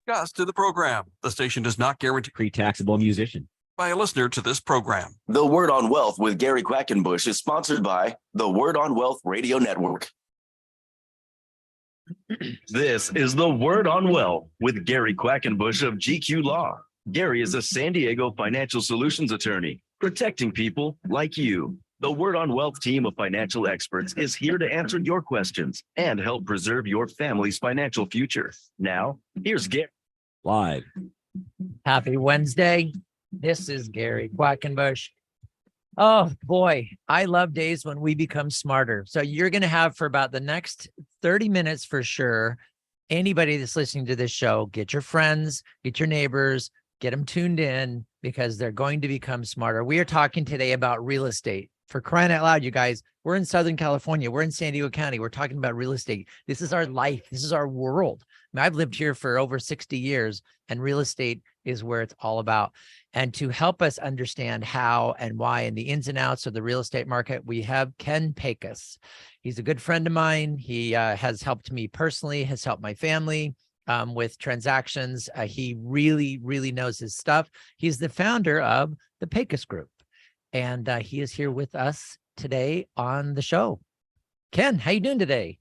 Cost to the program. The station does not guarantee pre-taxable musician. by a listener to this program. The Word on Wealth with Gary Quackenbush is sponsored by the Word on Wealth Radio Network. This is the Word on Wealth with Gary Quackenbush of GQ Law. Gary is a San Diego financial solutions attorney, protecting people like you. The Word on Wealth team of financial experts is here to answer your questions and help preserve your family's financial future. Now, here's Gary. Live. Happy Wednesday. This is Gary Quackenbush. Oh boy, I love days when we become smarter. So you're going to have for about the next 30 minutes for sure. Anybody that's listening to this show, get your friends, get your neighbors, get them tuned in because they're going to become smarter. We are talking today about real estate. For crying out loud, you guys, we're in Southern California. We're in San Diego County. We're talking about real estate. This is our life. This is our world. I mean, I've lived here for over 60 years, and real estate is where it's all about. And to help us understand how and why and the ins and outs of the real estate market, we have Ken Pecus. He's a good friend of mine. He has helped me personally, has helped my family with transactions. He really, really knows his stuff. He's the founder of the Pecus Group. And he is here with us today on the show. Ken, how you doing today?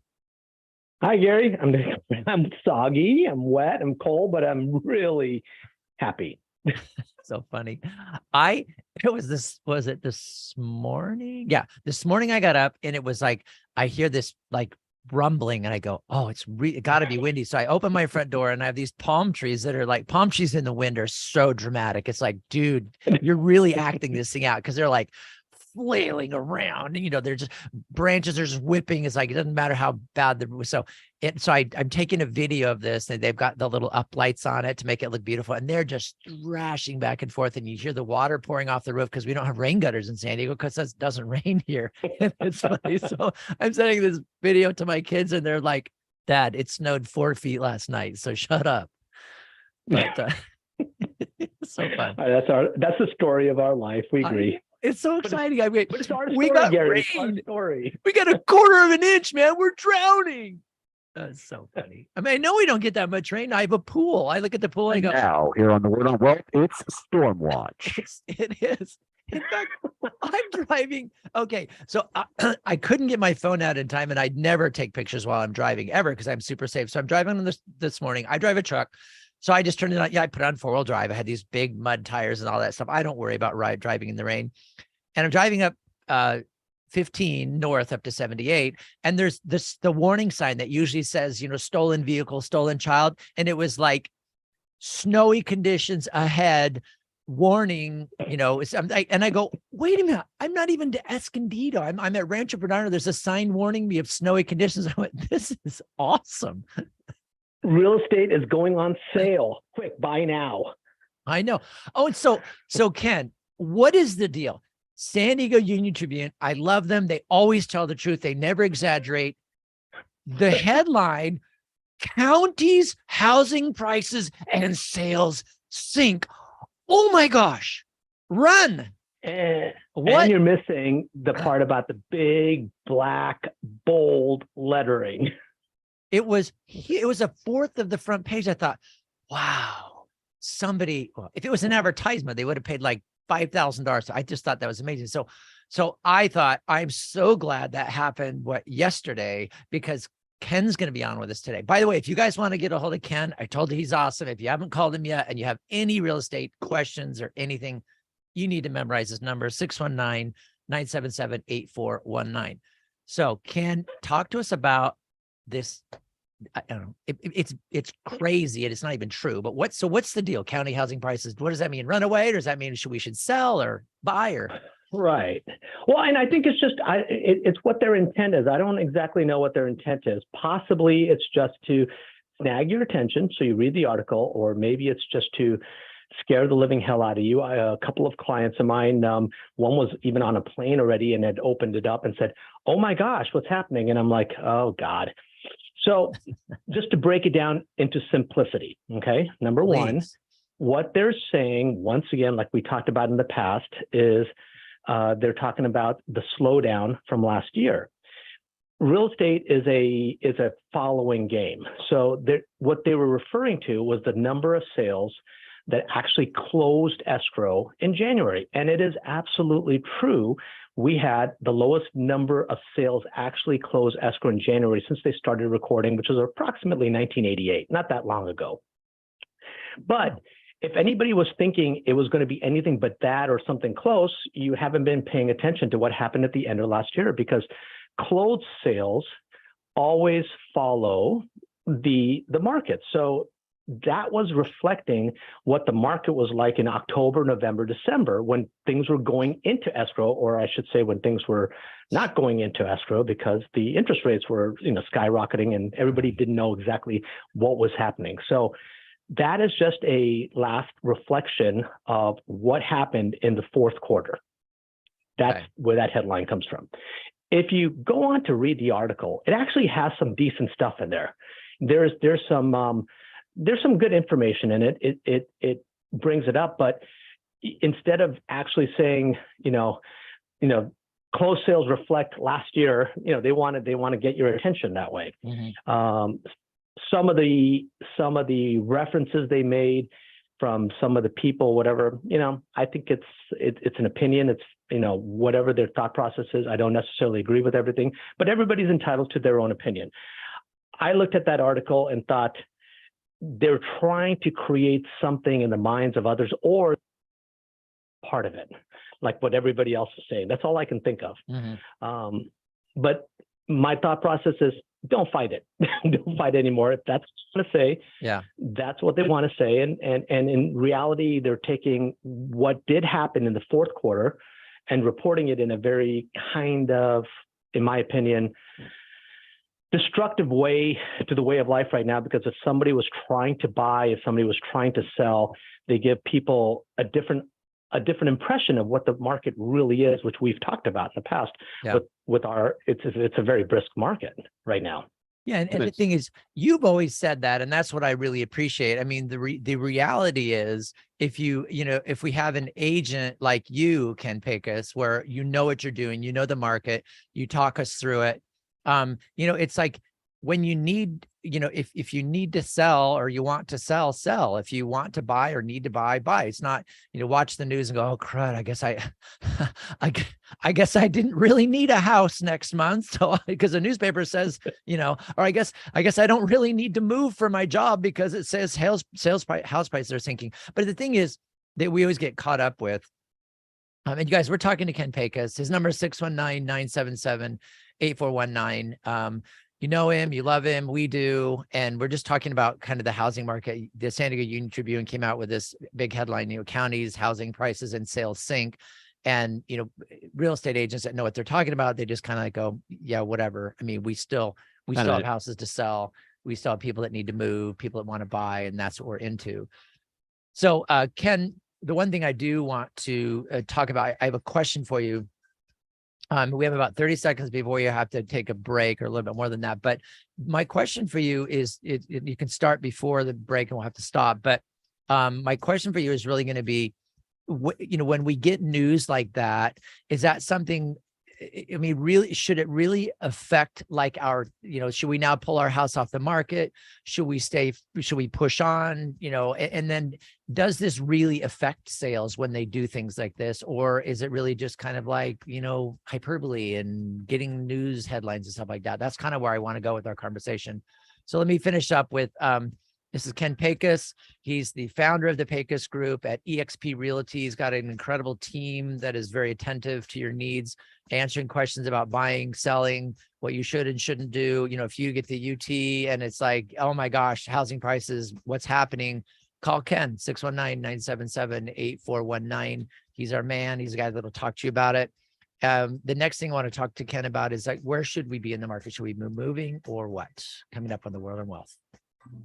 Hi, Gary. I'm soggy, I'm wet, I'm cold, but I'm really happy. So funny. Was it this morning? Yeah, this morning I got up and it was like, I hear this like rumbling and I go, oh, it got to be windy. So I open my front door and I have these palm trees that are like, palm trees in the wind are so dramatic. It's like, dude, you're really acting this thing out because they're like flailing around, and, they're just branches are just whipping. It's like, it doesn't matter how bad so I'm taking a video of this and they've got the little up lights on it to make it look beautiful. And they're just thrashing back and forth. And you hear the water pouring off the roof because we don't have rain gutters in San Diego because it doesn't rain here. It's funny. So I'm sending this video to my kids and they're like, Dad, it snowed 4 feet last night. So shut up. But it's so fun. That's the story of our life. We agree. It's so exciting. I mean, it's our story, we got Gary. rain. It's our story. We got a quarter of an inch, man. We're drowning. That's so funny. I mean, I know we don't get that much rain. I have a pool. I look at the pool and I go, Now, here on the Word on Wealth, it's Storm Watch. It is. In fact, I'm driving. Okay, so I couldn't get my phone out in time, and I'd never take pictures while I'm driving ever because I'm super safe. So I'm driving on this morning. I drive a truck. So I just turned it on. Yeah, I put it on 4-wheel drive. I had these big mud tires and all that stuff. I don't worry about driving in the rain. And I'm driving up 15 north up to 78. And there's the warning sign that usually says, stolen vehicle, stolen child. And it was like snowy conditions ahead, warning, and I go, wait a minute, I'm not even to Escondido. I'm at Rancho Bernardo. There's a sign warning me of snowy conditions. I went, this is awesome. Real estate is going on sale. Quick, buy now. I know. Oh, and so Ken, what is the deal? San Diego Union Tribune, I love them. They always tell the truth. They never exaggerate. The headline, counties, housing prices, and sales sink. Oh my gosh. Run. And What? you're missing the part about the big, black, bold lettering. It was a fourth of the front page. I thought, wow, if it was an advertisement, they would have paid like $5,000. I just thought that was amazing. So I thought, I'm so glad that happened yesterday because Ken's going to be on with us today. By the way, if you guys want to get a hold of Ken, I told you he's awesome. If you haven't called him yet and you have any real estate questions or anything, you need to memorize his number, 619-977-8419. So Ken, talk to us about this. I don't know. It's crazy and it's not even true. But what's the deal? County housing prices. What does that mean? Run away? Or does that mean we should sell or buy or? Right. Well, and I think it's just it's what their intent is. I don't exactly know what their intent is. Possibly it's just to snag your attention, so you read the article, or maybe it's just to scare the living hell out of you. A couple of clients of mine, one was even on a plane already and had opened it up and said, "Oh my gosh, what's happening?" And I'm like, "Oh God." So just to break it down into simplicity, okay? Number one, what they're saying, once again, like we talked about in the past, is they're talking about the slowdown from last year. real estate is a following game. So what they were referring to was the number of sales that actually closed escrow in January. And it is absolutely true. We had the lowest number of sales actually close escrow in January since they started recording, which was approximately 1988, not that long ago. But if anybody was thinking it was going to be anything but that or something close, you haven't been paying attention to what happened at the end of last year, because closed sales always follow the market. So that was reflecting what the market was like in October, November, December, when things were going into escrow, or I should say when things were not going into escrow, because the interest rates were, skyrocketing and everybody didn't know exactly what was happening. So that is just a last reflection of what happened in the fourth quarter. That's Okay. where that headline comes from. If you go on to read the article, it actually has some decent stuff in there. There's some good information in it. It brings it up, but instead of actually saying, closed sales reflect last year, they want to get your attention that way. Mhm. Some of the references they made from some of the people, whatever, I think it's an opinion. It's, whatever their thought process is. I don't necessarily agree with everything, but everybody's entitled to their own opinion. I looked at that article and thought they're trying to create something in the minds of others, or part of it, like what everybody else is saying. That's all I can think of. Mhm. But my thought process is, don't fight it. Don't fight anymore. If that's what they want to say, Yeah. that's what they want to say. And in reality, they're taking what did happen in the fourth quarter and reporting it in a very kind of, in my opinion, destructive way to the way of life right now. Because if somebody was trying to buy, if somebody was trying to sell, they give people a different impression of what the market really is, which we've talked about in the past. Yeah. With our, it's a very brisk market right now. Yeah, and the thing is, you've always said that, and that's what I really appreciate. I mean, the reality is, if if we have an agent like you, Ken Pecus, where you know what you're doing, you know the market, you talk us through it. It's like when you need, if you need to sell or you want to sell. If you want to buy or need to buy. It's not, watch the news and go, oh crud, I guess I didn't really need a house next month. So because the newspaper says, or I guess I don't really need to move for my job because it says house prices are sinking. But the thing is that we always get caught up with, and you guys, we're talking to Ken Pecus. His number is 619-977-8419. You know him, you love him, we do. And we're just talking about kind of the housing market. The San Diego Union Tribune came out with this big headline, counties, housing prices and sales sink. And, real estate agents that know what they're talking about, they just kind of like go, yeah, whatever. I mean, we still have houses to sell. We still have people that need to move, people that want to buy, and that's what we're into. So, Ken, the one thing I do want to talk about, I have a question for you. We have about 30 seconds before you have to take a break, or a little bit more than that. But my question for you is, you can start before the break and we'll have to stop. But my question for you is really going to be, when we get news like that, is that something, I mean, really, should it really affect like our, should we now pull our house off the market? Should we push on, and then does this really affect sales when they do things like this? Or is it really just kind of like, hyperbole and getting news headlines and stuff like that? That's kind of where I want to go with our conversation. So let me finish up with, this is Ken Pecus. He's the founder of the Pecus Group at eXp Realty. He's got an incredible team that is very attentive to your needs, answering questions about buying, selling, what you should and shouldn't do. If you get the UT and it's like, oh my gosh, housing prices, what's happening? Call Ken, 619-977-8419. He's our man. He's a guy that'll talk to you about it. The next thing I want to talk to Ken about is like, where should we be in the market? Should we be moving or what? Coming up on the Word on Wealth.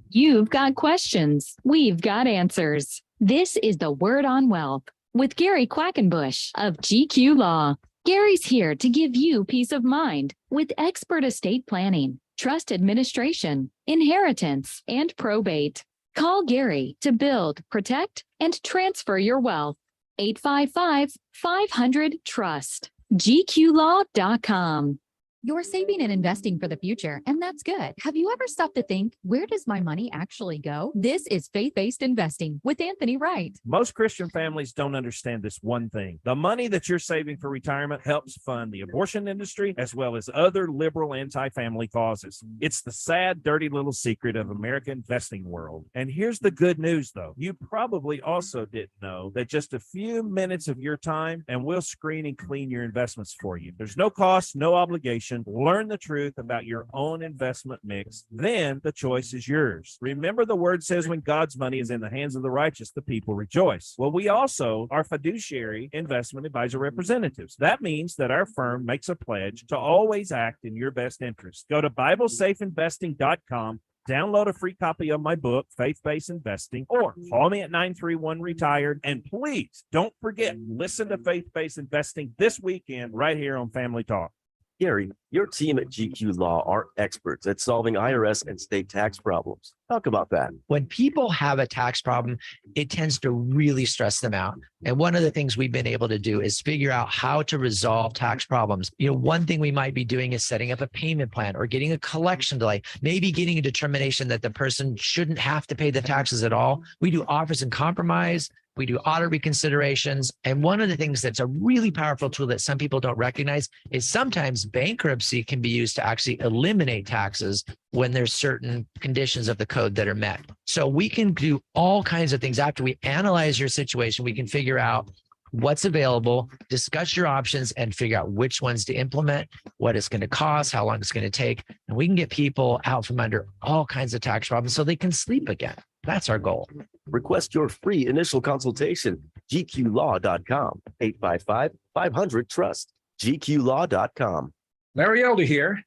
You've got questions. We've got answers. This is the Word on Wealth with Gary Quackenbush of GQ Law. Gary's here to give you peace of mind with expert estate planning, trust administration, inheritance, and probate. Call Gary to build, protect, and transfer your wealth. 855-500-TRUST. GQlaw.com. You're saving and investing for the future, and that's good. Have you ever stopped to think, where does my money actually go? This is faith-based investing with Anthony Wright. Most Christian families don't understand this one thing. The money that you're saving for retirement helps fund the abortion industry as well as other liberal anti-family causes. It's the sad, dirty little secret of American investing world. And here's the good news, though. You probably also didn't know that just a few minutes of your time and we'll screen and clean your investments for you. There's no cost, no obligation. Learn the truth about your own investment mix. Then the choice is yours. Remember, the word says when God's money is in the hands of the righteous, the people rejoice. Well, we also are fiduciary investment advisor representatives. That means that our firm makes a pledge to always act in your best interest. Go to BibleSafeInvesting.com. Download a free copy of my book, Faith-Based Investing, or call me at 931-RETIRED. And please don't forget, listen to Faith-Based Investing this weekend right here on Family Talk. Gary, your team at GQ Law are experts at solving IRS and state tax problems. Talk about that. When people have a tax problem, it tends to really stress them out. And one of the things we've been able to do is figure out how to resolve tax problems. One thing we might be doing is setting up a payment plan or getting a collection delay, maybe getting a determination that the person shouldn't have to pay the taxes at all. We do offers and compromise. We do audit reconsiderations. And one of the things that's a really powerful tool that some people don't recognize is sometimes bankruptcy can be used to actually eliminate taxes when there's certain conditions of the code that are met. So we can do all kinds of things. After we analyze your situation, we can figure out what's available, discuss your options, and figure out which ones to implement, what it's going to cost, how long it's going to take. And we can get people out from under all kinds of tax problems so they can sleep again. That's our goal. Request your free initial consultation. GQLaw.com, 855-500-TRUST, GQLaw.com. Larry Elder here.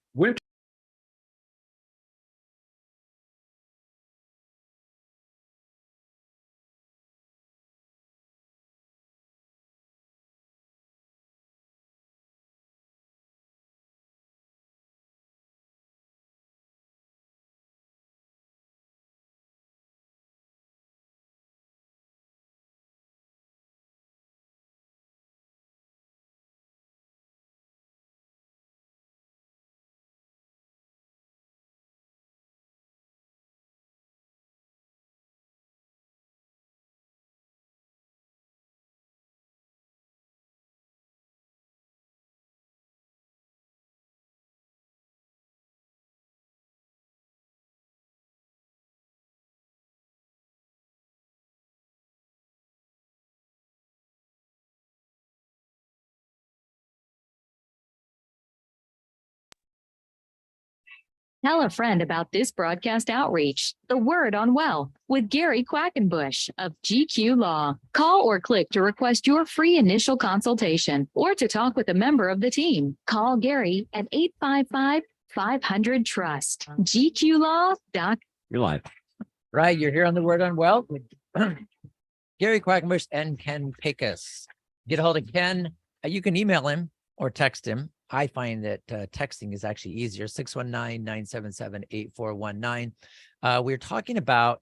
Tell a friend about this broadcast outreach, The Word on Wealth, with Gary Quackenbush of GQ Law. Call or click to request your free initial consultation or to talk with a member of the team. Call Gary at 855-500-TRUST. GQLaw.com. You're live. Right. You're here on The Word on Wealth with Gary Quackenbush and Ken Pecus. Get a hold of Ken. You can email him or text him. I find that texting is actually easier, 619-977-8419. We're talking about,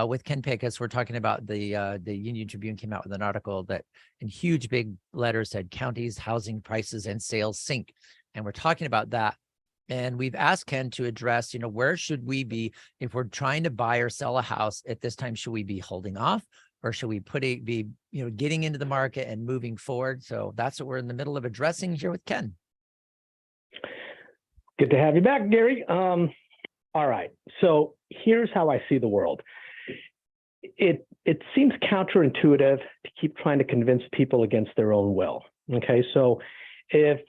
with Ken Pecus, we're talking about the Union Tribune came out with an article that in huge big letters said counties, housing prices, and sales sink. And we're talking about that. And we've asked Ken to address, where should we be if we're trying to buy or sell a house at this time? Should we be holding off? Or should we be getting into the market and moving forward? So that's what we're in the middle of addressing here with Ken. Good to have you back, Gary. All right. So here's how I see the world. It seems counterintuitive to keep trying to convince people against their own will. Okay. So if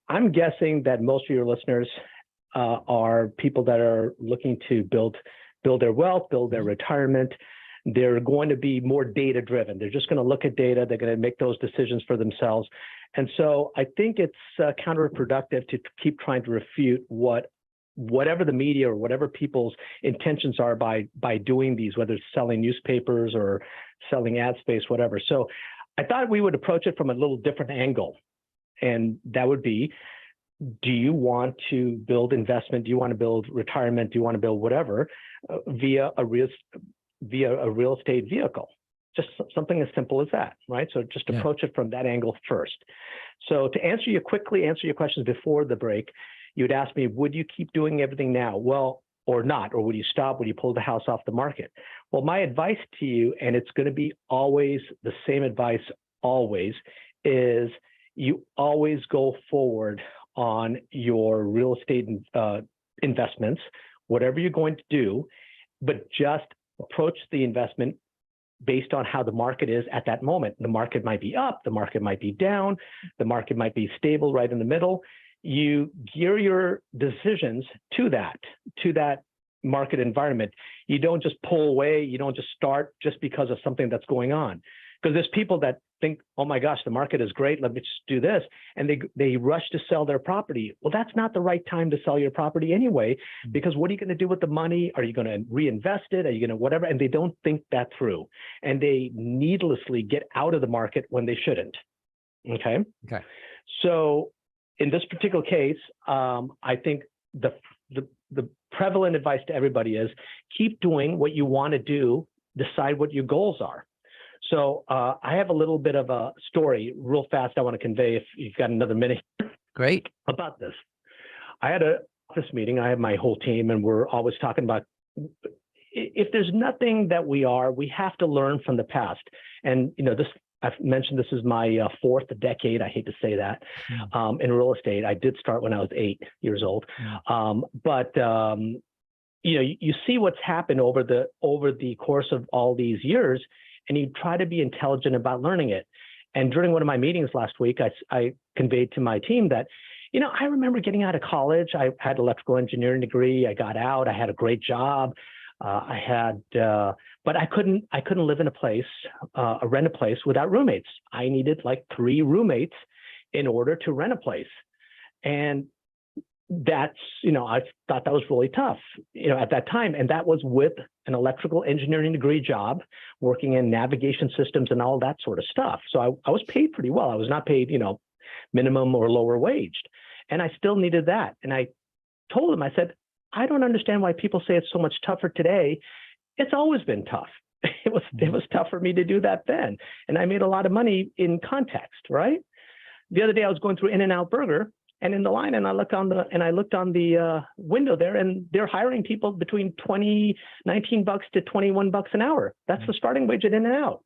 I'm guessing that most of your listeners are people that are looking to build their wealth, build their retirement, they're going to be more data driven. They're just going to look at data. They're going to make those decisions for themselves. And so I think it's counterproductive to keep trying to refute whatever the media or whatever people's intentions are by doing these, whether it's selling newspapers or selling ad space, whatever. So I thought we would approach it from a little different angle. And that would be, do you want to build investment? Do you want to build retirement? Do you want to build whatever via a real estate vehicle? Just something as simple as that, right? So just approach it from that angle first. So to answer your questions before the break, you would ask me, would you keep doing everything now? Well, or not, or would you stop? Would you pull the house off the market? Well, my advice to you, and it's going to be always the same advice, always, is you always go forward on your real estate investments, whatever you're going to do, but just approach the investment based on how the market is at that moment. The market might be up, the market might be down, the market might be stable right in the middle. You gear your decisions to that market environment. You don't just pull away, you don't just start just because of something that's going on. Because there's people that think, oh my gosh, the market is great, let me just do this. And they rush to sell their property. Well, that's not the right time to sell your property anyway, because what are you going to do with the money? Are you going to reinvest it? Are you going to whatever? And they don't think that through. And they needlessly get out of the market when they shouldn't. Okay. So in this particular case, I think the prevalent advice to everybody is keep doing what you want to do, decide what your goals are. So I have a little bit of a story real fast I want to convey if you've got another minute. Great. About this. I had a office meeting. I have my whole team, and we're always talking about if there's nothing that we have to learn from the past. And, this, I've mentioned this is my fourth decade. I hate to say that in real estate. I did start when I was 8 years old. But you see what's happened over the course of all these years, and you try to be intelligent about learning it. And during one of my meetings last week, I conveyed to my team that, I remember getting out of college. I had an electrical engineering degree. I got out. I had a great job. But I couldn't live in a place, rent a place without roommates. I needed like 3 roommates in order to rent a place. And that's, I thought that was really tough, at that time. And that was with an electrical engineering degree job, working in navigation systems and all that sort of stuff. So I was paid pretty well. I was not paid, minimum or lower waged. And I still needed that. And I told him, I said, I don't understand why people say it's so much tougher today. It's always been tough. It was tough for me to do that then. And I made a lot of money in context, right? The other day I was going through In-N-Out Burger, and in the line, and I looked on the window there, and they're hiring people between $19 to $21 an hour. That's the starting wage at In-N-Out.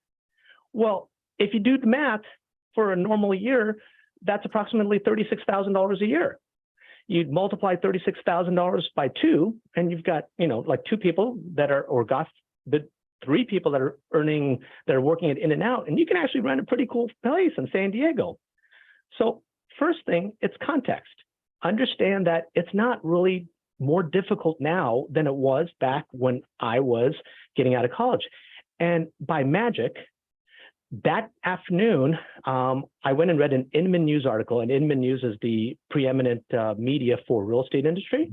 Well, if you do the math for a normal year, that's approximately $36,000 a year. You'd multiply $36,000 by 2, and you've got, like 2 people that are, or got the 3 people that are working at In-N-Out, and you can actually rent a pretty cool place in San Diego. So first thing, it's context. Understand that it's not really more difficult now than it was back when I was getting out of college. And by magic, that afternoon, I went and read an Inman News article, and Inman News is the preeminent media for real estate industry.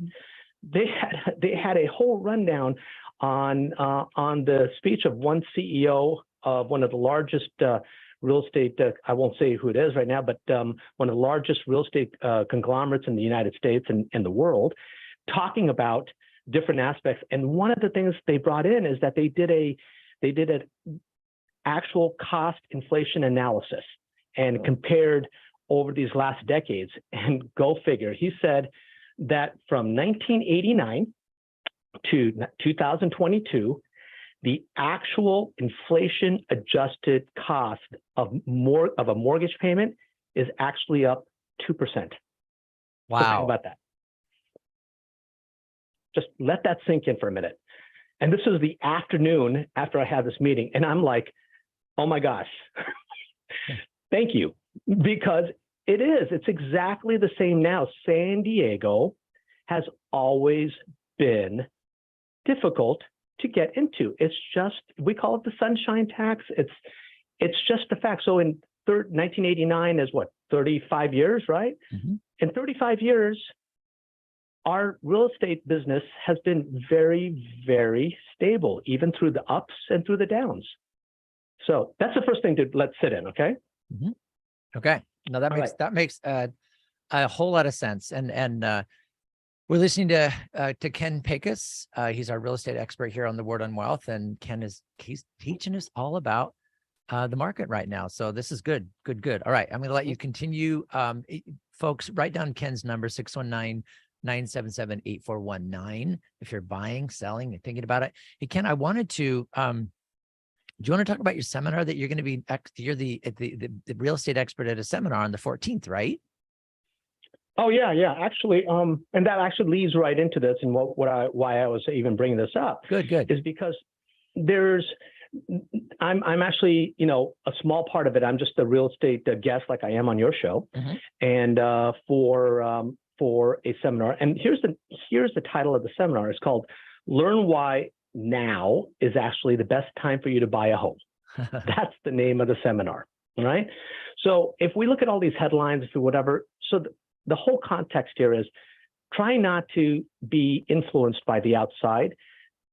They had a whole rundown on the speech of one CEO of one of the largest real estate, I won't say who it is right now, but one of the largest real estate conglomerates in the United States and the world, talking about different aspects. And one of the things they brought in is that they did an actual cost inflation analysis and compared over these last decades. And go figure, he said that from 1989 to 2022, the actual inflation adjusted cost of a mortgage payment is actually up 2%. Wow. So think about that. Just let that sink in for a minute. And this was the afternoon after I had this meeting. And I'm like, oh my gosh, thank you. Because it's exactly the same now. San Diego has always been difficult to get into. It's just, we call it the sunshine tax. It's just a fact. So in 1989 is what, 35 years, right? Mm-hmm. In 35 years, our real estate business has been very, very stable, even through the ups and through the downs. So that's the first thing to let sit in. Okay. Mm-hmm. Okay. No, that makes a whole lot of sense. And we're listening to Ken Pecus. He's our real estate expert here on the Word on Wealth, and he's teaching us all about the market right now. So this is good. All right, I'm going to let you continue. Folks, write down Ken's number, 977-8419. If you're buying, selling, and thinking about it. Hey, Ken, I wanted to, do you want to talk about your seminar that you're going to be, you're the real estate expert at a seminar on the 14th, right? Oh yeah, yeah. Actually, and that actually leads right into this, and why I was even bringing this up. Good. Is because I'm actually, a small part of it. I'm just a real estate guest, like I am on your show, and for a seminar. And here's the title of the seminar. It's called "Learn Why Now is Actually the Best Time for You to Buy a Home." That's the name of the seminar, right? So if we look at all these headlines, or whatever, so the whole context here is try not to be influenced by the outside.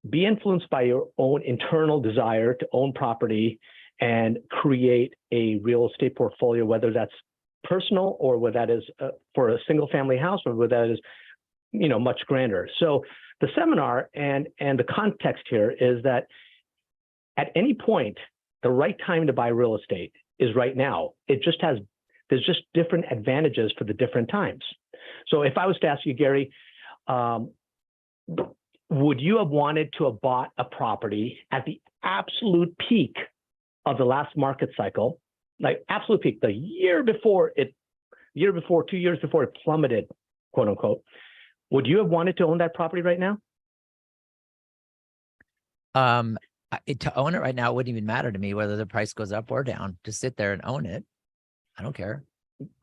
Be influenced by your own internal desire to own property and create a real estate portfolio, whether that's personal or whether that is for a single family house or whether that is, much grander. So the seminar and the context here is that at any point, the right time to buy real estate is right now. There's just different advantages for the different times. So if I was to ask you, Gary, would you have wanted to have bought a property at the absolute peak of the last market cycle, like absolute peak, the year before, 2 years before it plummeted, quote unquote? Would you have wanted to own that property right now? To own it right now, it wouldn't even matter to me whether the price goes up or down. To sit there and own it, I don't care.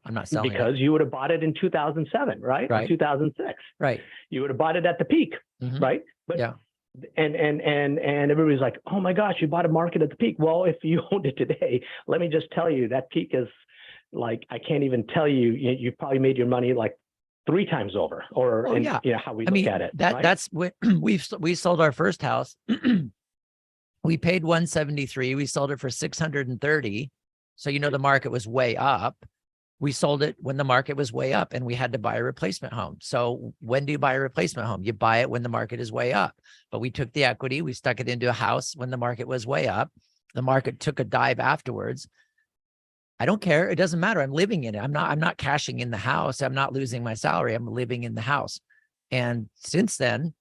I'm not selling because you would have bought it in 2007, right? Right. Or 2006. Right. You would have bought it at the peak, right? But yeah. And everybody's like, oh my gosh, you bought a market at the peak. Well, if you owned it today, let me just tell you that peak is like, I can't even tell you, you probably made your money like 3 times over, or how we look at it. That's what we sold our first house. We paid 173. We sold it for 630. So, the market was way up. We sold it when the market was way up and we had to buy a replacement home. So when do you buy a replacement home? You buy it when the market is way up. But we took the equity, we stuck it into a house when the market was way up. The market took a dive afterwards. I don't care. It doesn't matter. I'm living in it. I'm not cashing in the house. I'm not losing my salary. I'm living in the house. And since then,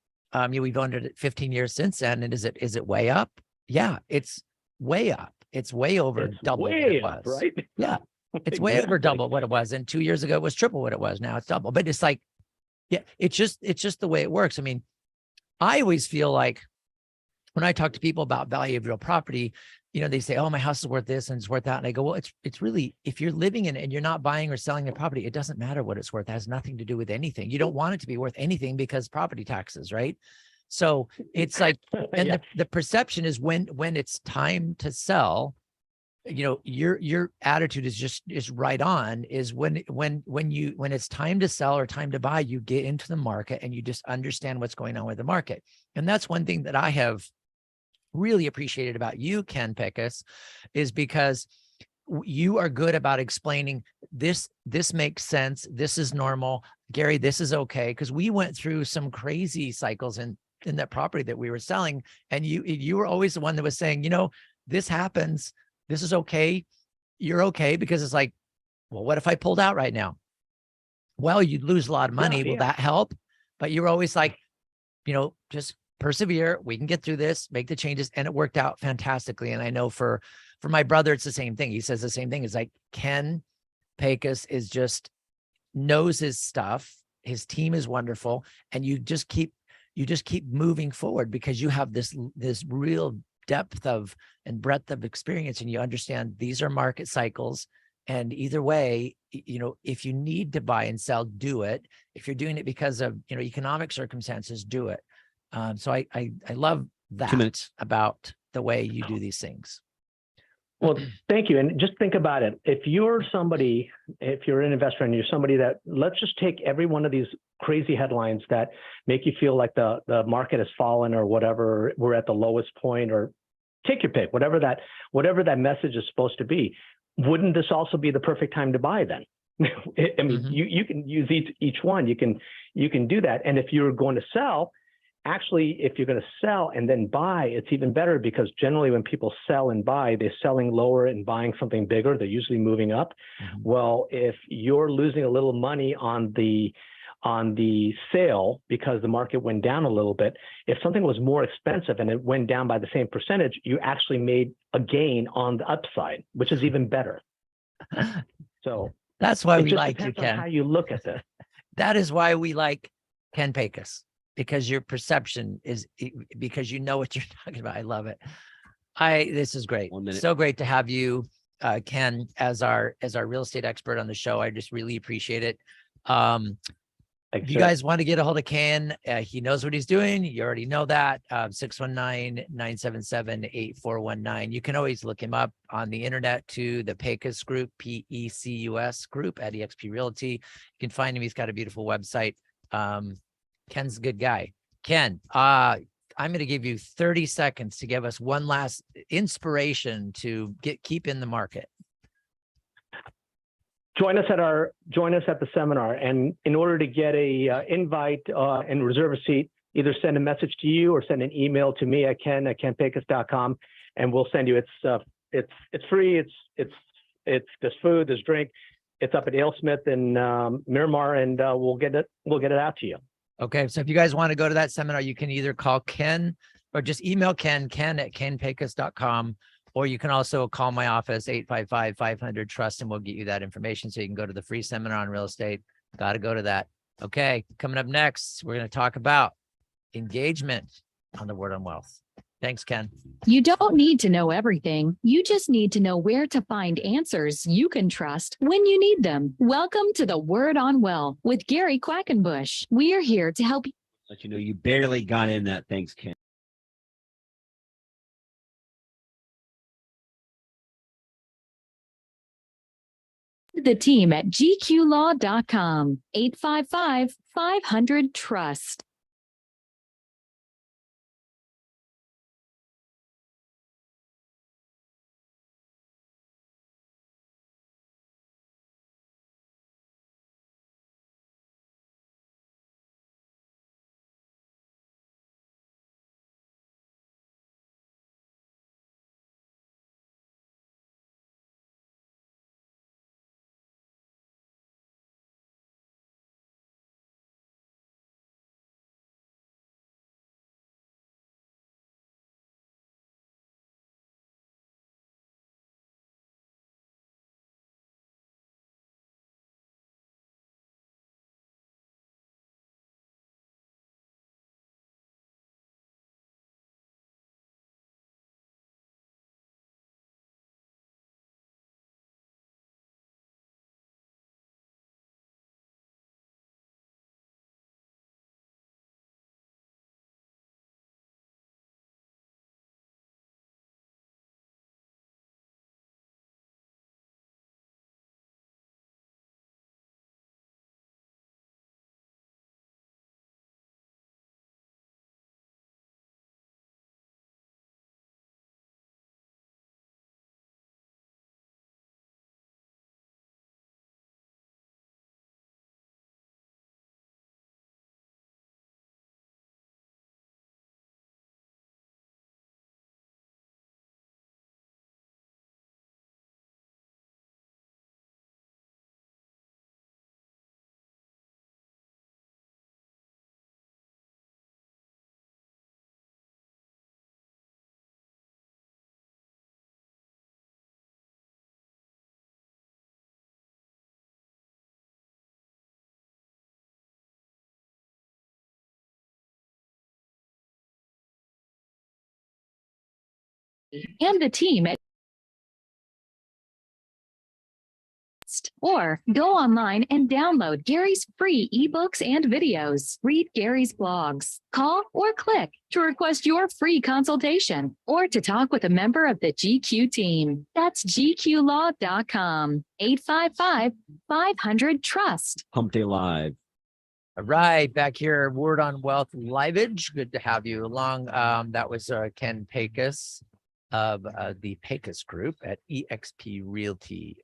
we've owned it 15 years since then. And is it way up? Yeah, it's way up. It's way over double what it was. Right? Yeah. It's way over double what it was. And 2 years ago, it was triple what it was. Now it's double. But it's like, yeah, it's just the way it works. I mean, I always feel like when I talk to people about value of real property, they say, oh, my house is worth this and it's worth that. And I go, well, it's really, if you're living in it and you're not buying or selling the property, it doesn't matter what it's worth. It has nothing to do with anything. You don't want it to be worth anything because property taxes, right? So it's like, and the perception is when it's time to sell, your attitude is right on, is when it's time to sell or time to buy, you get into the market and you just understand what's going on with the market. And that's one thing that I have really appreciated about you, Ken Pecus, is because you are good about explaining this makes sense. This is normal. Gary, this is okay. Because we went through some crazy cycles in that property that we were selling. And you were always the one that was saying, this happens. This is okay. You're okay. Because it's like, well, what if I pulled out right now? Well, you'd lose a lot of money. Will that help? But you were always like, just persevere. We can get through this, make the changes. And it worked out fantastically. And I know for my brother, it's the same thing. He says the same thing. It's like Ken Pecus knows his stuff. His team is wonderful. And you just keep moving forward because you have this real depth and breadth of experience, and you understand these are market cycles. And either way, if you need to buy and sell, do it. If you're doing it because of, economic circumstances, do it. So I love that about the way you do these things. Well, thank you. And just think about it. If you're an investor and you're somebody that, let's just take every one of these crazy headlines that make you feel like the market has fallen or whatever, we're at the lowest point, or take your pick, whatever that message is supposed to be. Wouldn't this also be the perfect time to buy then? I mean, you can use each one. You can do that. And if you're going to sell, actually, if you're going to sell and then buy, it's even better, because generally when people sell and buy, they're selling lower and buying something bigger. They're usually moving up. Well, if you're losing a little money on the on the sale because the market went down a little bit. If something was more expensive and it went down by the same percentage, you actually made a gain on the upside, which is even better. So that's why it we just like you, depends on Ken. how you look at this. That is why we like Ken Pecus, because your perception is because you know what you're talking about. I love it. This is great. 1 minute. So great to have you, Ken, as our real estate expert on the show. I just really appreciate it. If you guys want to get a hold of Ken, he knows what he's doing. You already know that. 619-977-8419. You can always look him up on the internet to the Pecus Group, Pecus Group at eXp Realty. You can find him. He's got a beautiful website. Ken's a good guy. Ken, I'm going to give you 30 seconds to give us one last inspiration to keep in the market. Join us at the seminar, and in order to get a invite and reserve a seat, either send a message to you or send an email to me at ken@kenpecus.com, and we'll send you. It's free. There's food, there's drink. It's up at AleSmith in Miramar, and we'll get it out to you. Okay, so if you guys want to go to that seminar, you can either call Ken or just email ken@kenpecus.com. Or you can also call my office, 855-500-TRUST, and we'll get you that information so you can go to the free seminar on real estate. Got to go to that. Okay, coming up next, we're going to talk about engagement on the Word on Wealth. Thanks, Ken. You don't need to know everything. You just need to know where to find answers you can trust when you need them. Welcome to the Word on Wealth with Gary Quackenbush. We are here to help you. Let you know you barely got in that. Thanks, Ken. The team at gqlaw.com, 855-500-TRUST. And the team at or go online and download Gary's free ebooks and videos. Read Gary's blogs. Call or click to request your free consultation or to talk with a member of the GQ team. That's gqlaw.com, 855-500-TRUST. Hump Day Live. All right, back here, Word on Wealth Liveage. Good to have you along. That was Ken Pecus of the Pecus Group at eXp Realty.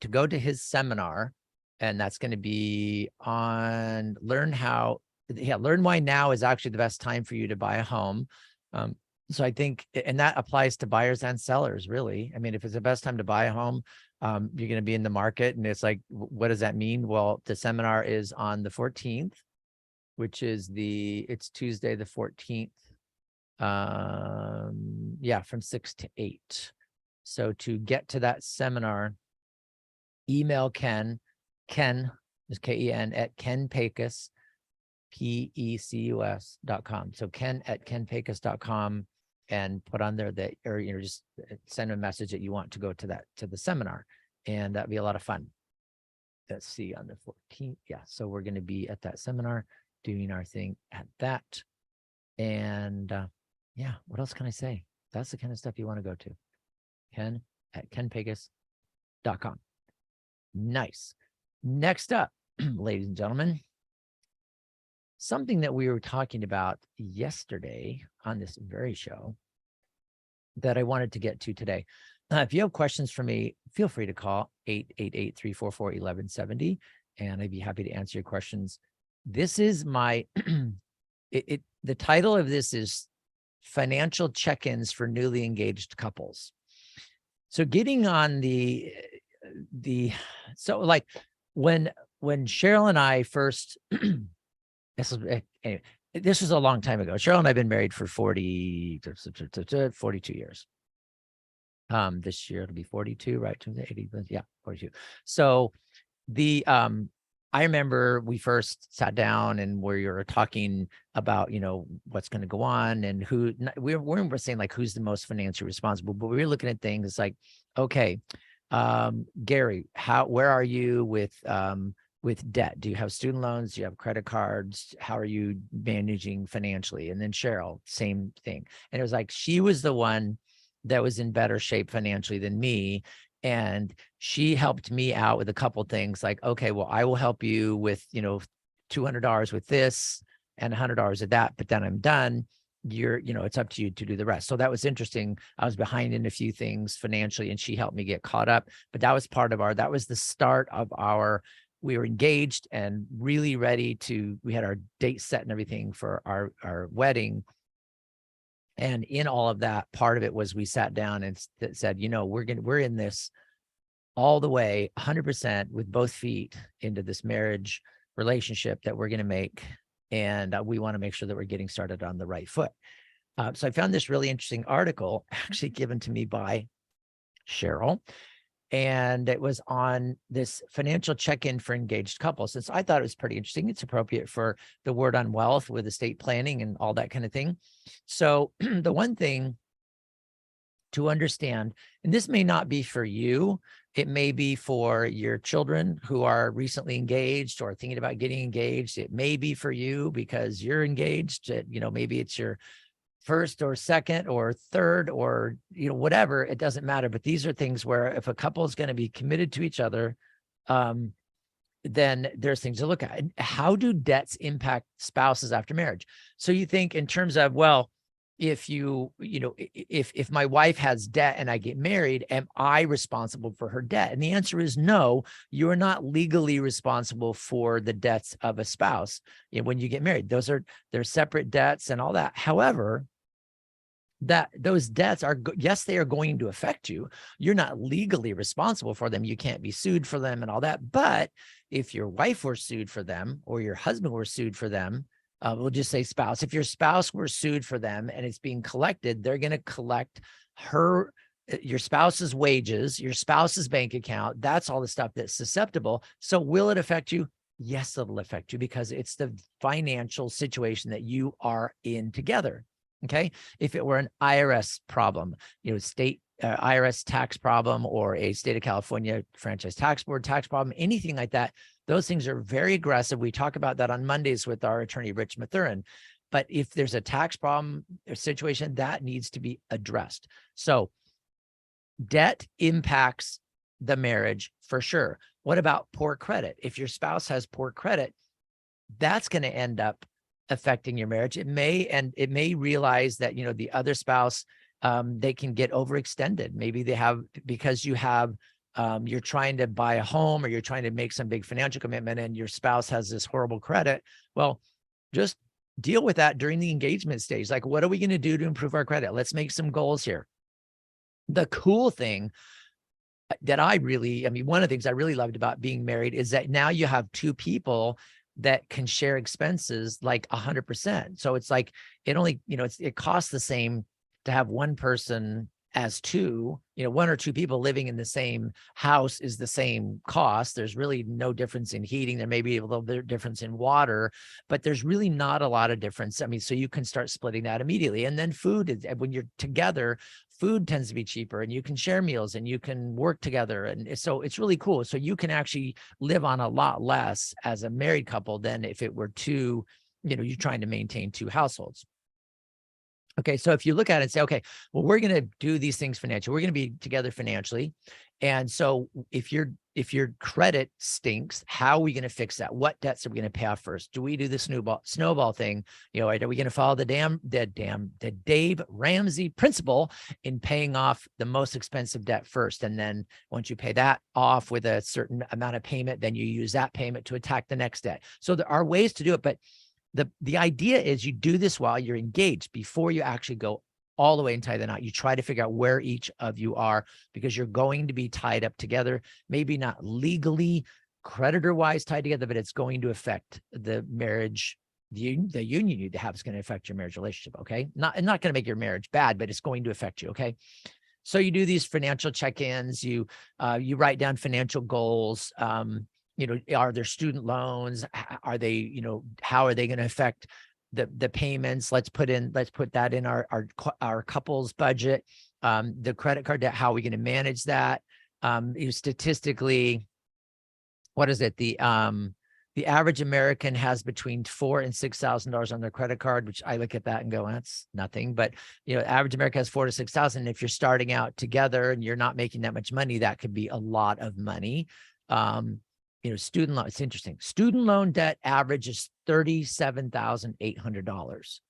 To go to his seminar, and that's going to be on learn why now is actually the best time for you to buy a home. So I think, and that applies to buyers and sellers, really. I mean, if it's the best time to buy a home, you're going to be in the market. And it's like, what does that mean? Well, the seminar is on the 14th, which is it's Tuesday, the 14th. Yeah, from 6 to 8. So to get to that seminar, email Ken is Ken at Pecus, Pecus.com. So Ken at Pecus.com, and put on there that, or, just send a message that you want to go to the seminar, and that'd be a lot of fun. Let's see, on the 14th. Yeah. So we're going to be at that seminar doing our thing at that. And yeah, what else can I say? That's the kind of stuff you want to go to. Ken at Pecus.com. Nice. Next up, ladies and gentlemen, something that we were talking about yesterday on this very show that I wanted to get to today. If you have questions for me, feel free to call 888-344-1170, and I'd be happy to answer your questions. This is my, the title of this is Financial Check-ins for Newly Engaged Couples. So getting on so like when Cheryl and I first, this was a long time ago. Cheryl and I have been married for 42 years. This year it'll be 42, right? 80, yeah, 42. So I remember we first sat down and we were talking about, what's going to go on, and we weren't saying like who's the most financially responsible, but we were looking at things like, okay, Gary, where are you with debt? Do you have student loans? Do you have credit cards? How are you managing financially? And then Cheryl, same thing. And it was like, she was the one that was in better shape financially than me. And she helped me out with a couple of things like, okay, well, I will help you with, $200 with this and $100 of that, but then I'm done. It's up to you to do the rest. So that was interesting. I was behind in a few things financially, and she helped me get caught up. But that was that was the start of we were engaged and really ready we had our date set and everything for our wedding. And in all of that, part of it was we sat down and said, we're in this all the way 100% with both feet into this marriage relationship that we're going to make. And we want to make sure that we're getting started on the right foot. So I found this really interesting article actually given to me by Cheryl. And it was on this financial check-in for engaged couples. And so I thought it was pretty interesting. It's appropriate for the word on wealth with estate planning and all that kind of thing. So the one thing to understand, and this may not be for you, it may be for your children who are recently engaged or thinking about getting engaged. It may be for you because you're engaged. Maybe it's your first or second or third or, whatever, it doesn't matter. But these are things where if a couple is going to be committed to each other, then there's things to look at. And how do debts impact spouses after marriage? So you think in terms of, well, if if my wife has debt and I get married, am I responsible for her debt? And the answer is no, you're not legally responsible for the debts of a spouse when you get married. They're separate debts and all that. However, those debts are, yes, they are going to affect you. You're not legally responsible for them. You can't be sued for them and all that. But if your wife were sued for them or your husband were sued for them, we'll just say spouse. If your spouse were sued for them and it's being collected, they're going to collect your spouse's wages, your spouse's bank account. That's all the stuff that's susceptible. So will it affect you? Yes, it'll affect you because it's the financial situation that you are in together. Okay. If it were an IRS problem, state IRS tax problem or a state of California franchise tax board tax problem, anything like that, those things are very aggressive. We talk about that on Mondays with our attorney, Rich Mathurin. But if there's a tax problem or situation, that needs to be addressed. So debt impacts the marriage for sure. What about poor credit? If your spouse has poor credit, that's going to end up affecting your marriage. It may realize that, the other spouse, they can get overextended. Maybe they have, because you're trying to buy a home or you're trying to make some big financial commitment and your spouse has this horrible credit. Well, just deal with that during the engagement stage. Like, what are we going to do to improve our credit? Let's make some goals here. The cool thing that I mean, one of the things I really loved about being married is that now you have two people that can share expenses like 100%. So it's like, it only, it costs the same to have one person as two, one or two people living in the same house is the same cost. There's really no difference in heating. There may be a little bit of difference in water, but there's really not a lot of difference. I mean, so you can start splitting that immediately. And then food is, when you're together, food tends to be cheaper, and you can share meals and you can work together. And so it's really cool. So you can actually live on a lot less as a married couple than if it were two, you're trying to maintain two households. Okay, so if you look at it and say, okay, well, we're going to do these things financially. We're going to be together financially. And so if your credit stinks, how are we going to fix that? What debts are we going to pay off first? Do we do the snowball thing? Are we going to follow the Dave Ramsey principle in paying off the most expensive debt first? And then once you pay that off with a certain amount of payment, then you use that payment to attack the next debt. So there are ways to do it, but the idea is you do this while you're engaged before you actually go all the way and tie the knot. You try to figure out where each of you are, because you're going to be tied up together, maybe not legally creditor wise tied together, but it's going to affect the marriage, the union you have is going to affect your marriage relationship. Okay. Not going to make your marriage bad, but it's going to affect you. Okay. So you do these financial check-ins, you write down financial goals. Are there student loans? Are they, how are they going to affect the payments? Let's put that in our couple's budget. The credit card debt, how are we going to manage that? Statistically, what is it? The average American has between $4,000 and $6,000 on their credit card, which I look at that and go, that's nothing. But average American has $4,000 to $6,000. If you're starting out together and you're not making that much money, that could be a lot of money. Student loan, it's interesting. Student loan debt average is $37,800.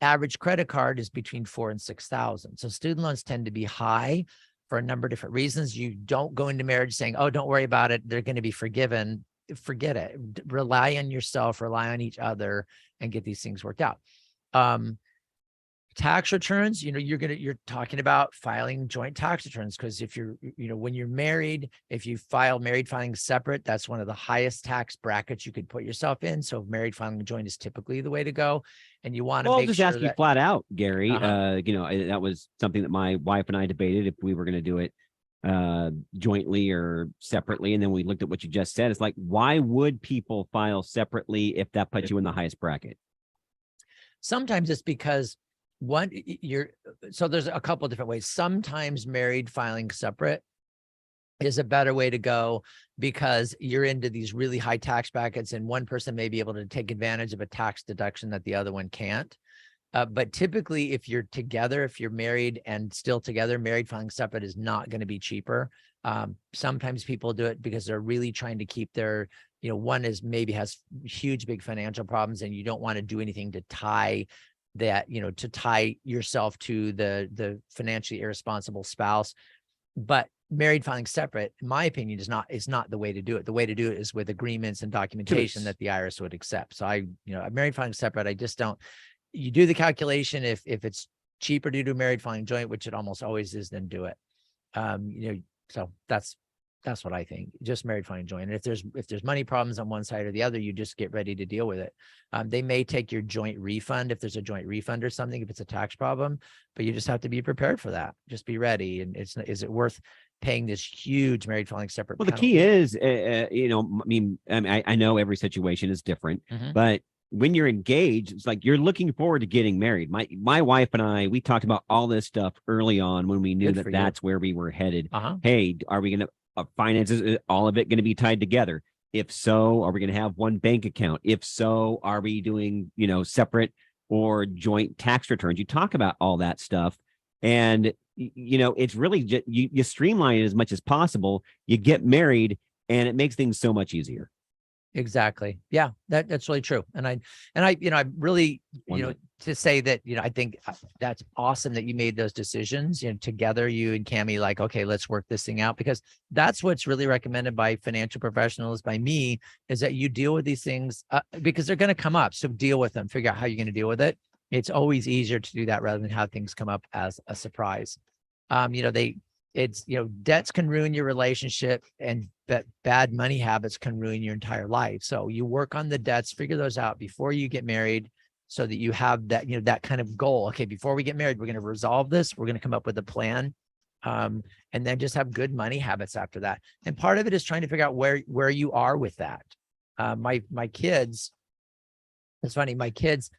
Average credit card is between $4,000 and $6,000. So student loans tend to be high for a number of different reasons. You don't go into marriage saying, oh, don't worry about it, they're going to be forgiven. Forget it. Rely on yourself, rely on each other, and get these things worked out. Tax returns, you're talking about filing joint tax returns, because if you're, when you're married, if you file married filing separate, that's one of the highest tax brackets you could put yourself in. So married filing joint is typically the way to go. And you want to I'll make just sure ask you flat out, Gary. That was something that my wife and I debated if we were going to do it jointly or separately. And then we looked at what you just said. It's like, why would people file separately if that puts you in the highest bracket? Sometimes it's because so there's a couple of different ways. Sometimes married filing separate is a better way to go, because you're into these really high tax brackets and one person may be able to take advantage of a tax deduction that the other one can't. But typically, if you're together, if you're married and still together, married filing separate is not going to be cheaper. Sometimes people do it because they're really trying to keep their, one is maybe has huge, big financial problems, and you don't want to do anything to tie that, to tie yourself to the financially irresponsible spouse. But married filing separate, in my opinion, is not the way to do it. The way to do it is with agreements and documentation that the IRS would accept. So married filing separate, I just don't. You do the calculation. If it's cheaper to do married filing joint, which it almost always is, then do it. So that's what I think. Just married filing joint. And if there's money problems on one side or the other, you just get ready to deal with it. They may take your joint refund if there's a joint refund or something, if it's a tax problem, but you just have to be prepared for that. Just be ready. And is it worth paying this huge married filing separate? Well, the key is, I know every situation is different, but when you're engaged, it's like you're looking forward to getting married. My wife and I, we talked about all this stuff early on when we knew that that's where we were headed. Hey, are we going to finances, all of it going to be tied together? If so, are we going to have one bank account? If so, are we doing, separate or joint tax returns? You talk about all that stuff, and it's really just, you streamline it as much as possible. You get married, and it makes things so much easier. Exactly. Yeah, that's really true. And I, I really, to say that, I think that's awesome that you made those decisions, together, you and Cammie, like, okay, let's work this thing out, because that's what's really recommended by financial professionals, by me, is that you deal with these things because they're going to come up. So deal with them, figure out how you're going to deal with it. It's always easier to do that rather than have things come up as a surprise. Debts can ruin your relationship, and bad money habits can ruin your entire life. So you work on the debts, figure those out before you get married, so that you have that, that kind of goal. Okay, before we get married, we're going to resolve this. We're going to come up with a plan. And then just have good money habits after that. And part of it is trying to figure out where you are with that. My kids, it's funny, my kids,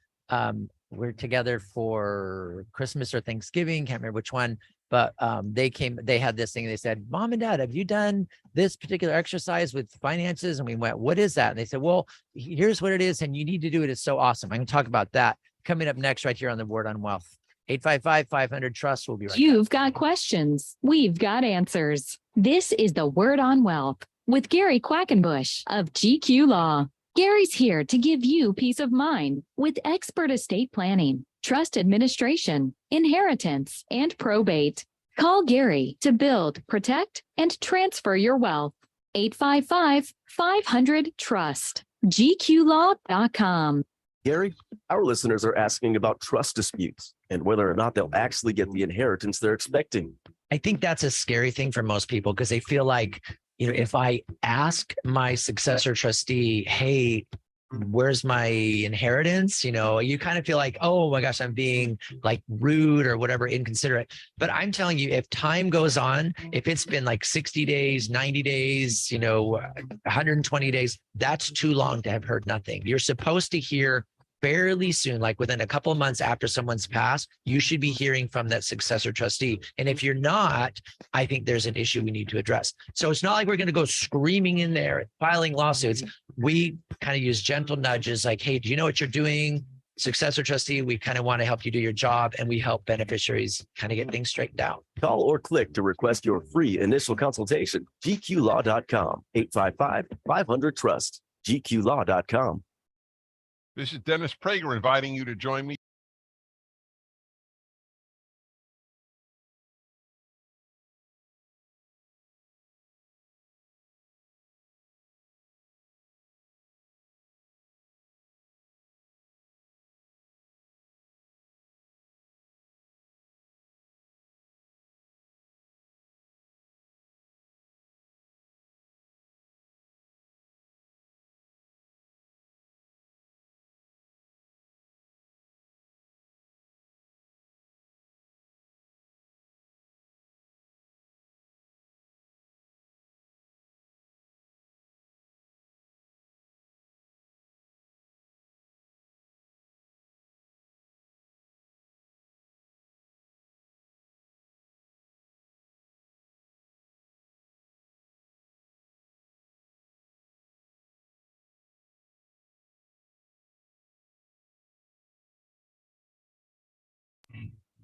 we're together for Christmas or Thanksgiving, can't remember which one, but they had this thing. They said, Mom and Dad, have you done this particular exercise with finances? And we went, what is that? And they said, well, here's what it is, and you need to do it. It's so awesome. I'm going to talk about that coming up next right here on the Word on Wealth. 855-500-TRUST. We'll be right back. You've got questions. We've got answers. This is the Word on Wealth with Gary Quackenbush of GQ Law. Gary's here to give you peace of mind with expert estate planning, trust administration, inheritance, and probate. Call Gary to build, protect, and transfer your wealth. 855-500-TRUST. GQLaw.com. Gary, our listeners are asking about trust disputes and whether or not they'll actually get the inheritance they're expecting. I think that's a scary thing for most people, because they feel like, if I ask my successor trustee, hey, where's my inheritance? You kind of feel like, oh my gosh, I'm being like rude or whatever, inconsiderate. But I'm telling you, if time goes on, if it's been like 60 days, 90 days, 120 days, that's too long to have heard nothing. You're supposed to hear fairly soon, like within a couple of months after someone's passed, you should be hearing from that successor trustee. And if you're not, I think there's an issue we need to address. So it's not like we're going to go screaming in there, filing lawsuits. We kind of use gentle nudges like, hey, do you know what you're doing? Successor trustee, we kind of want to help you do your job, and we help beneficiaries kind of get things straightened out. Call or click to request your free initial consultation. GQLaw.com, 855-500-TRUST, GQLaw.com. This is Dennis Prager inviting you to join me.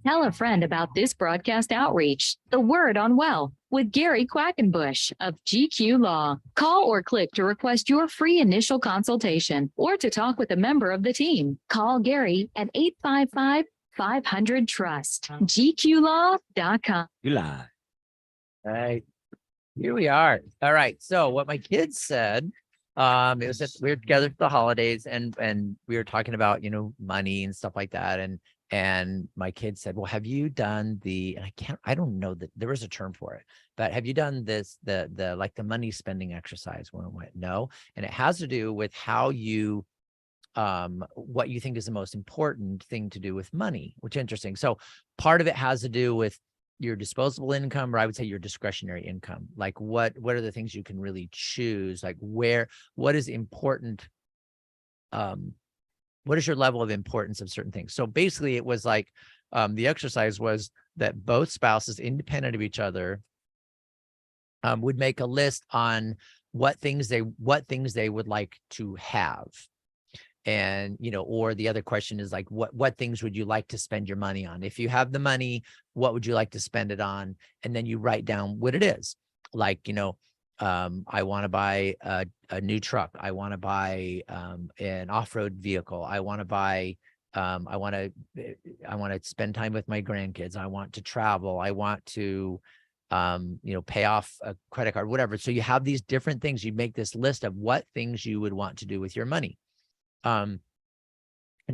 Tell a friend about this broadcast outreach, The Word on Wealth, with Gary Quackenbush of GQ Law. Call or click to request your free initial consultation or to talk with a member of the team. Call Gary at 855-500-TRUST. GQLaw.com. You lie. All right. Here we are. All right. So what my kids said, it was just, we were together for the holidays, and we were talking about, money and stuff like that. And my kid said, well, have you done I don't know that there was a term for it, but have you done this, the money spending exercise? When I went, no. And it has to do with how you, what you think is the most important thing to do with money, which is interesting. So part of it has to do with your disposable income, or I would say your discretionary income. Like what are the things you can really choose? Like what is important? What is your level of importance of certain things? So basically it was like, the exercise was that both spouses, independent of each other, would make a list on what things they would like to have. And, or the other question is like, what things would you like to spend your money on? If you have the money, what would you like to spend it on? And then you write down what it is. Like, I want to buy a new truck. I want to buy an off-road vehicle. I want to buy, I want to spend time with my grandkids. I want to travel. I want to, pay off a credit card, whatever. So you have these different things. You make this list of what things you would want to do with your money. And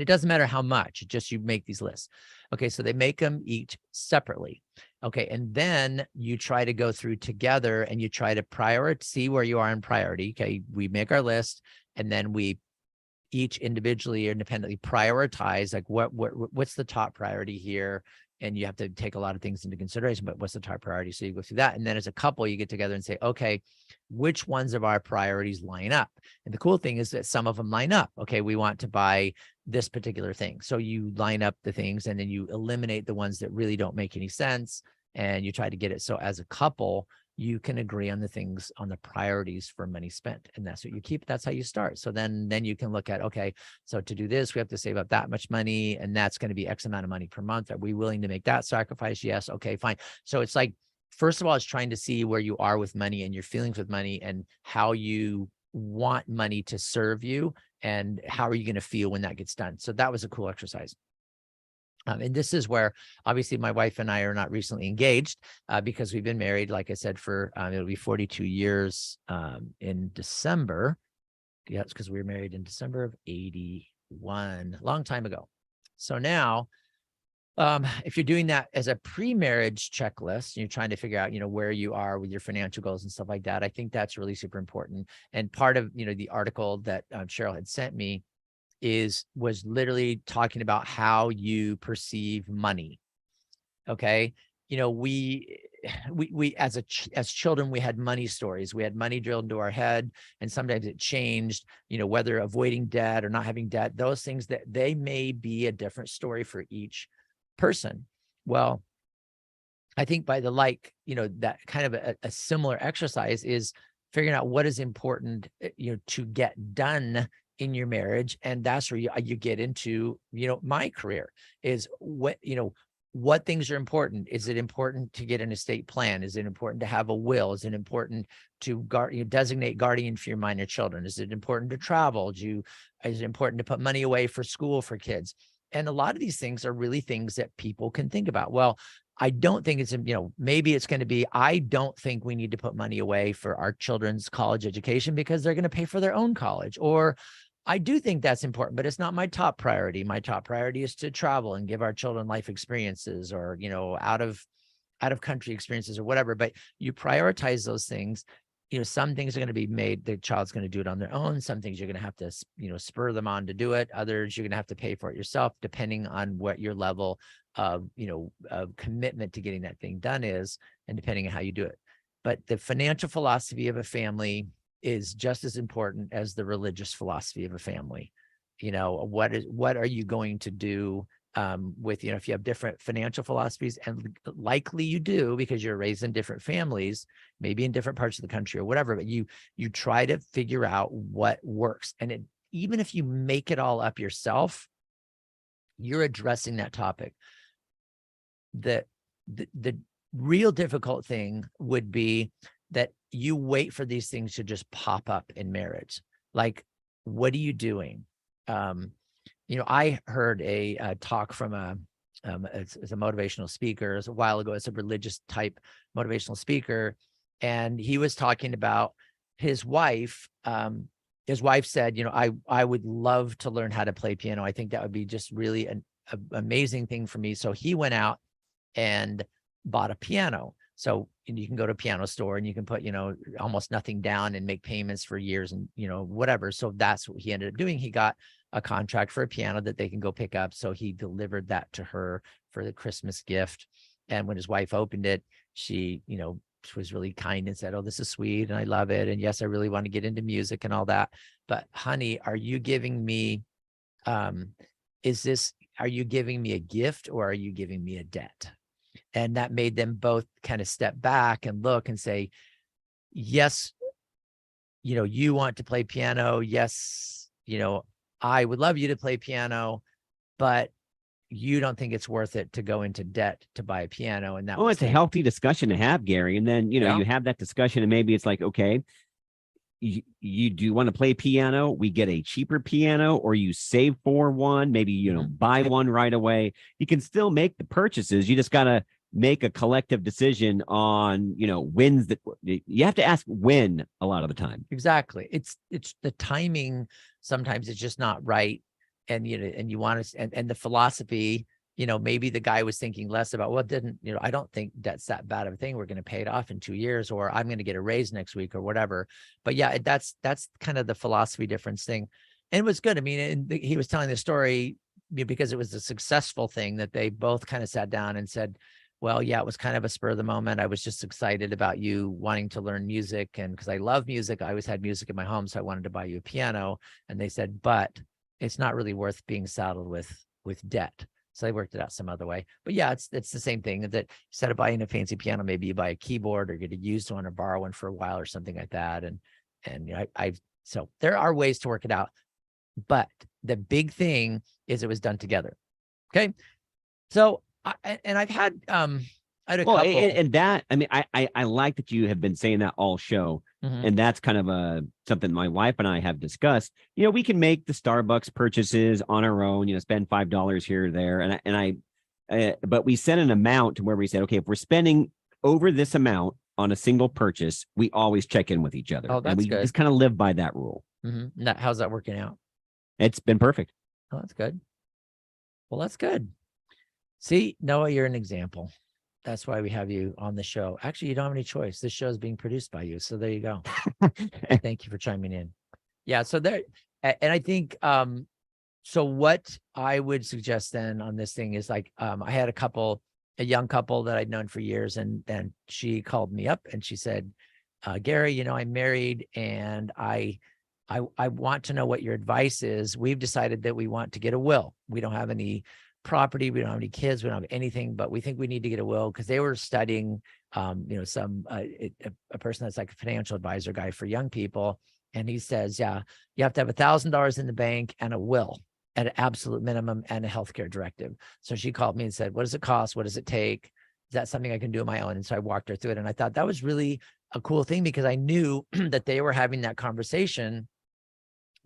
it doesn't matter how much, just you make these lists. Okay, so they make them each separately. Okay, and then you try to go through together and you try to see where you are in priority. Okay, we make our list and then we each individually or independently prioritize, like what's the top priority here. And you have to take a lot of things into consideration, but what's the top priority? So you go through that. And then as a couple, you get together and say, okay, which ones of our priorities line up? And the cool thing is that some of them line up. Okay, we want to buy this particular thing. So you line up the things and then you eliminate the ones that really don't make any sense. And you try to get it. So as a couple, you can agree on the things, on the priorities for money spent. And that's what you keep. That's how you start. So then you can look at, okay, so to do this, we have to save up that much money. And that's going to be X amount of money per month. Are we willing to make that sacrifice? Yes. Okay, fine. So it's like, first of all, it's trying to see where you are with money and your feelings with money and how you want money to serve you and how are you going to feel when that gets done. So that was a cool exercise. And this is where obviously my wife and I are not recently engaged because we've been married, like I said, for it'll be 42 years in December. Yeah, it's because we were married in December of 81, a long time ago. So now, if you're doing that as a pre-marriage checklist, you're trying to figure out, where you are with your financial goals and stuff like that. I think that's really super important. And part of, the article that Cheryl had sent me was literally talking about how you perceive money. Okay. We as children, we had money stories. We had money drilled into our head and sometimes it changed, whether avoiding debt or not having debt, those things that they may be a different story for each person. Well, I think by that kind of a similar exercise is figuring out what is important, to get done in your marriage. And that's where you get into, my career is what things are important. Is it important to get an estate plan? Is it important to have a will? Is it important to designate guardian for your minor children? Is it important to travel? Is it important to put money away for school for kids? And a lot of these things are really things that people can think about. Well, I don't think it's, maybe it's going to be, I don't think we need to put money away for our children's college education because they're going to pay for their own college. Or I do think that's important, but it's not my top priority. My top priority is to travel and give our children life experiences or, out of country experiences or whatever, but you prioritize those things. Some things are going to be made, the child's going to do it on their own. Some things you're going to have to, spur them on to do it. Others, you're going to have to pay for it yourself, depending on what your level of, of commitment to getting that thing done is, and depending on how you do it. But the financial philosophy of a family is just as important as the religious philosophy of a family. What are you going to do with, if you have different financial philosophies, and likely you do because you're raised in different families, maybe in different parts of the country or whatever, but you try to figure out what works. And even if you make it all up yourself, you're addressing that topic. The real difficult thing would be that you wait for these things to just pop up in marriage. Like, what are you doing? I heard a talk from it's a motivational speaker. It was a while ago. It's a religious type motivational speaker. And he was talking about his wife. His wife said, I would love to learn how to play piano. I think that would be just really an amazing thing for me. So he went out and bought a piano. So you can go to a piano store and you can put, almost nothing down and make payments for years and, whatever. So that's what he ended up doing. He got a contract for a piano that they can go pick up. So he delivered that to her for the Christmas gift. And when his wife opened it, she, was really kind and said, "Oh, this is sweet. And I love it. And yes, I really want to get into music and all that. But honey, are you giving me, are you giving me a gift or are you giving me a debt?" And that made them both kind of step back and look and say, yes, you want to play piano. Yes, I would love you to play piano, but you don't think it's worth it to go into debt to buy a piano. And that Oh, it's a healthy discussion to have, Gary. And then, you have that discussion and maybe it's like, okay, you do want to play piano, we get a cheaper piano, or you save for one, maybe, buy one right away. You can still make the purchases. You just got to make a collective decision on, when's that you have to ask when a lot of the time. Exactly. It's the timing. Sometimes it's just not right. And, and you want to, and the philosophy, maybe the guy was thinking less about, well, I don't think debt's that bad of a thing. We're going to pay it off in 2 years, or I'm going to get a raise next week or whatever. But yeah, that's kind of the philosophy difference thing. And it was good. I mean, he was telling the story because it was a successful thing that they both kind of sat down and said, well, yeah, it was kind of a spur of the moment. I was just excited about you wanting to learn music. And because I love music, I always had music in my home. So I wanted to buy you a piano. And they said, but it's not really worth being saddled with debt. So they worked it out some other way. But yeah, it's the same thing that instead of buying a fancy piano, maybe you buy a keyboard or get a used one or borrow one for a while or something like that. And so there are ways to work it out. But the big thing is it was done together. Okay. So I've had I had a couple. And that, I mean, I like that you have been saying that all show. Mhm. And that's kind of something my wife and I have discussed. We can make the Starbucks purchases on our own, spend $5 here or there. But we set an amount to where we said, okay, if we're spending over this amount on a single purchase, we always check in with each other. Oh, that's and we good. just kind of live by that rule. Mm-hmm. How's that working out? It's been perfect. Oh, that's good. Well, that's good. See, Noah, you're an example. That's why we have you on the show. Actually, you don't have any choice. This show is being produced by you. So there you go. Thank you for chiming in. Yeah. So there, and I think, so what I would suggest then on this thing is like, I had a young couple that I'd known for years, and then she called me up and she said, Gary, I'm married and I want to know what your advice is. We've decided that we want to get a will. We don't have any property, we don't have any kids, we don't have anything, but we think we need to get a will because they were studying a person that's like a financial advisor guy for young people, and he says, yeah, you have to have $1,000 in the bank and a will at an absolute minimum and a healthcare directive. So she called me and said, what does it cost? What does it take? Is that something I can do on my own? And so I walked her through it, and I thought that was really a cool thing because I knew that they were having that conversation,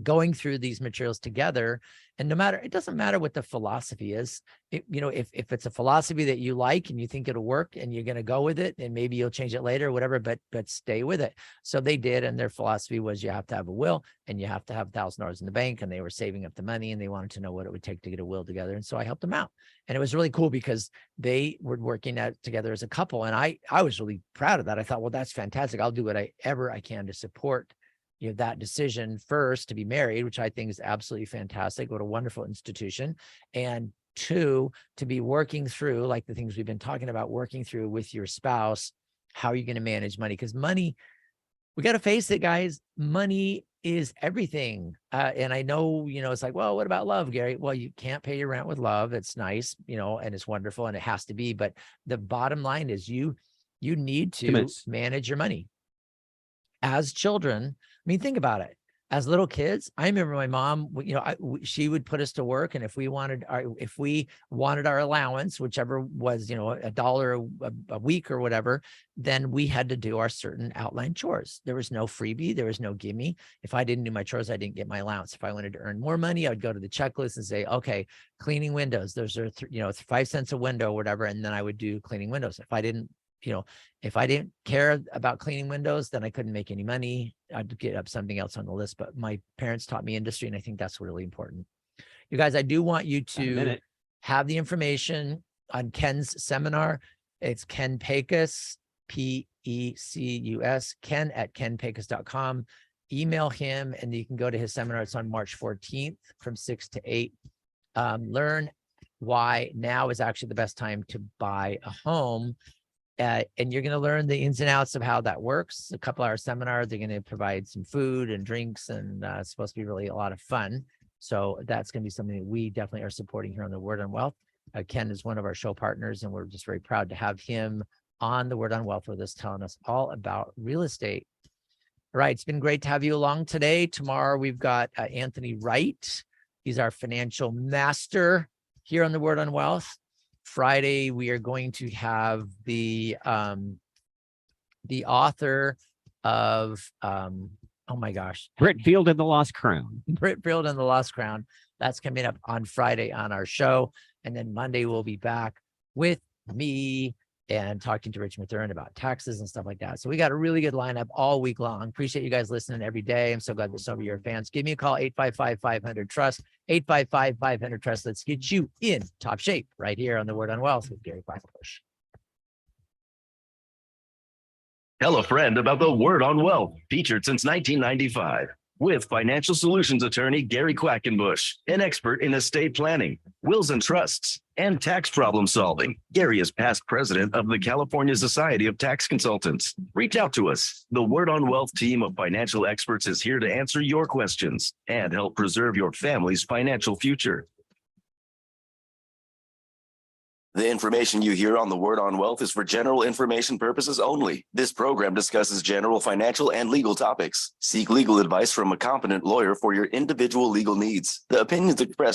going through these materials together. And it doesn't matter what the philosophy is. If it's a philosophy that you like and you think it'll work and you're going to go with it, and maybe you'll change it later or whatever, but stay with it. So they did. And their philosophy was you have to have a will and you have to have $1,000 in the bank, and they were saving up the money and they wanted to know what it would take to get a will together. And so I helped them out, and it was really cool because they were working out together as a couple. And I was really proud of that. I thought, well, that's fantastic. I'll do whatever I can to support that decision, first, to be married, which I think is absolutely fantastic. What a wonderful institution. And two, to be working through, like the things we've been talking about, working through with your spouse, how are you going to manage money? Because money, we got to face it, guys, money is everything. And I know, it's like, well, what about love, Gary? Well, you can't pay your rent with love. It's nice, and it's wonderful and it has to be. But the bottom line is you need to manage your money. As children, I mean, think about it. As little kids, I remember my mom, she would put us to work. And if we wanted our allowance, whichever was, $1 a week or whatever, then we had to do our certain outline chores. There was no freebie. There was no gimme. If I didn't do my chores, I didn't get my allowance. If I wanted to earn more money, I would go to the checklist and say, okay, cleaning windows, those are, 5 cents a window or whatever. And then I would do cleaning windows. If I didn't care about cleaning windows, then I couldn't make any money. I'd get up something else on the list. But my parents taught me industry, and I think that's really important. You guys, I do want you to have the information on Ken's seminar. It's Ken Pecus, Pecus, Ken at kenpecus.com. Email him, and you can go to his seminar. It's on March 14th from 6 to 8. Learn why now is actually the best time to buy a home. And you're going to learn the ins and outs of how that works. A couple-hour seminar. They're going to provide some food and drinks, and it's supposed to be really a lot of fun. So that's going to be something that we definitely are supporting here on the Word on Wealth. Ken is one of our show partners, and we're just very proud to have him on the Word on Wealth with us, telling us all about real estate. All right, it's been great to have you along today. Tomorrow we've got Anthony Wright. He's our financial master. here on the Word on Wealth. Friday, we are going to have the author of, oh my gosh, Britt Field and the Lost Crown. Britt Field and the Lost Crown. That's coming up on Friday on our show. And then Monday, we'll be back with me and talking to Rich Mathern about taxes and stuff like that. So we got a really good lineup all week long. Appreciate you guys listening every day. I'm so glad that some of you are fans. Give me a call, 855-500-TRUST, 855-500-TRUST. Let's get you in top shape right here on the Word on Wealth with Gary Quackenbush. Tell a friend about the Word on Wealth, featured since 1995. With financial solutions attorney Gary Quackenbush, an expert in estate planning, wills and trusts, and tax problem solving. Gary is past president of the California Society of Tax Consultants. Reach out to us. The Word on Wealth team of financial experts is here to answer your questions and help preserve your family's financial future. The information you hear on the Word on Wealth is for general information purposes only. This program discusses general financial and legal topics. Seek legal advice from a competent lawyer for your individual legal needs. The opinions expressed